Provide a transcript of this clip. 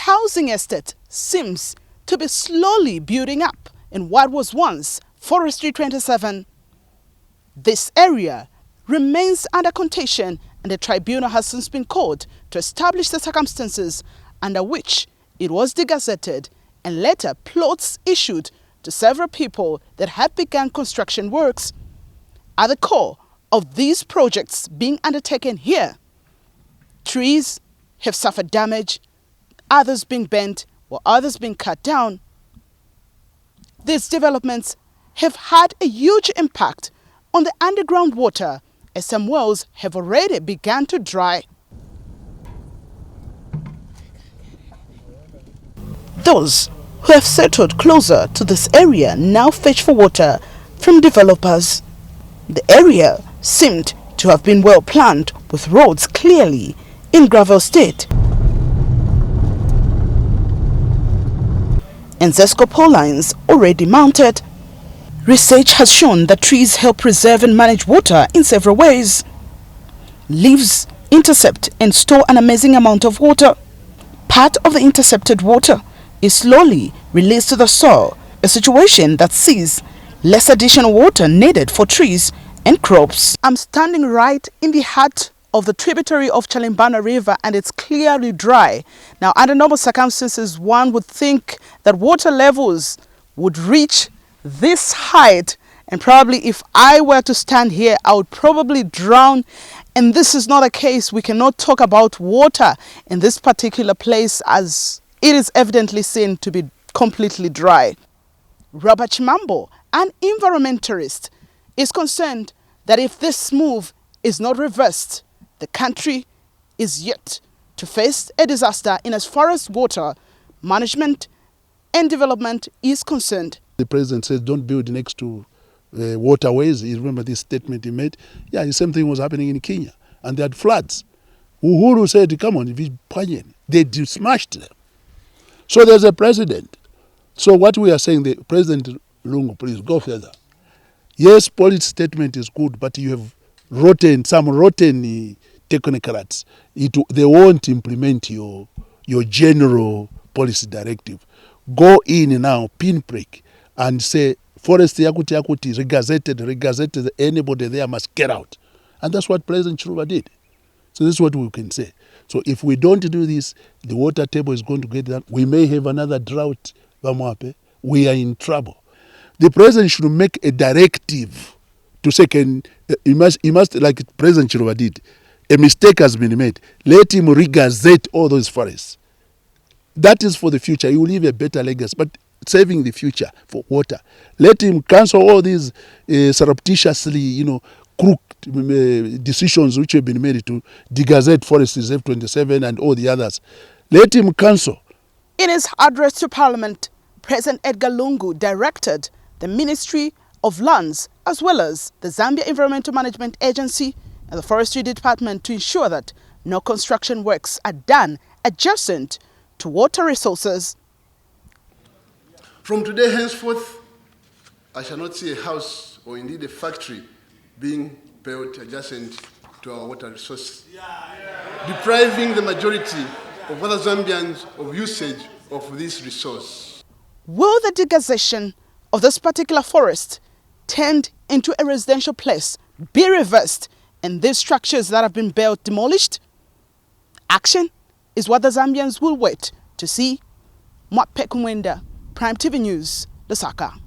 housing estate seems to be slowly building up in what was once Forestry 27. This area remains under contention, and the tribunal has since been called to establish the circumstances under which it was degazetted, and later plots issued to several people that had begun construction works. At the core of these projects being undertaken here, trees have suffered damage, others being bent or others being cut down. These developments have had a huge impact on the underground water, as some wells have already begun to dry. Those who have settled closer to this area now fetch for water from developers. The area seemed to have been well planned, with roads clearly in gravel state, and Zesco pole lines already mounted. Research has shown that trees help preserve and manage water in several ways. Leaves intercept and store an amazing amount of water. Part of the intercepted water is slowly released to the soil, a situation that sees less additional water needed for trees and crops. I'm standing right in the heart of the tributary of Chalimbana River, and it's clearly dry. Now, under normal circumstances, one would think that water levels would reach this height, and probably if I were to stand here, I would probably drown. And this is not a case. We cannot talk about water in this particular place, as it is evidently seen to be completely dry. Robert Chimambo, an environmentalist, is concerned that if this move is not reversed, the country is yet to face a disaster in as far as water management and development is concerned. The president says don't build next to waterways. You remember this statement he made? Yeah, the same thing was happening in Kenya, and they had floods. Uhuru said, come on, they smashed them. So there's a precedent. So what we are saying, the President Lungu, please go further. Yes, policy statement is good, but you have some rotten technocrats. They won't implement your general policy directive. Go in now, pinprick, and say, forest yakuti, regazetted, anybody there must get out. And that's what President Chiluba did. So this is what we can say. So if we don't do this, the water table is going to get down. We may have another drought. We are in trouble. The president should make a directive to say, he must, like President Chiluba did, a mistake has been made. Let him regazette all those forests. That is for the future. He will leave a better legacy, but saving the future for water. Let him cancel all these surreptitiously, crooked decisions which have been made to degazette forests F27 and all the others. Let him cancel. In his address to Parliament, President Edgar Lungu directed the Ministry of Lands as well as the Zambia Environmental Management Agency and the Forestry Department to ensure that no construction works are done adjacent to water resources. From today henceforth, I shall not see a house or indeed a factory being built adjacent to our water resources, depriving the majority of other Zambians of usage of this resource. Will the degazation of this particular forest turned into a residential place be reversed and these structures that have been built demolished? Action is what the Zambians will wait to see. Mwapek Mwenda, Prime TV News, Lusaka.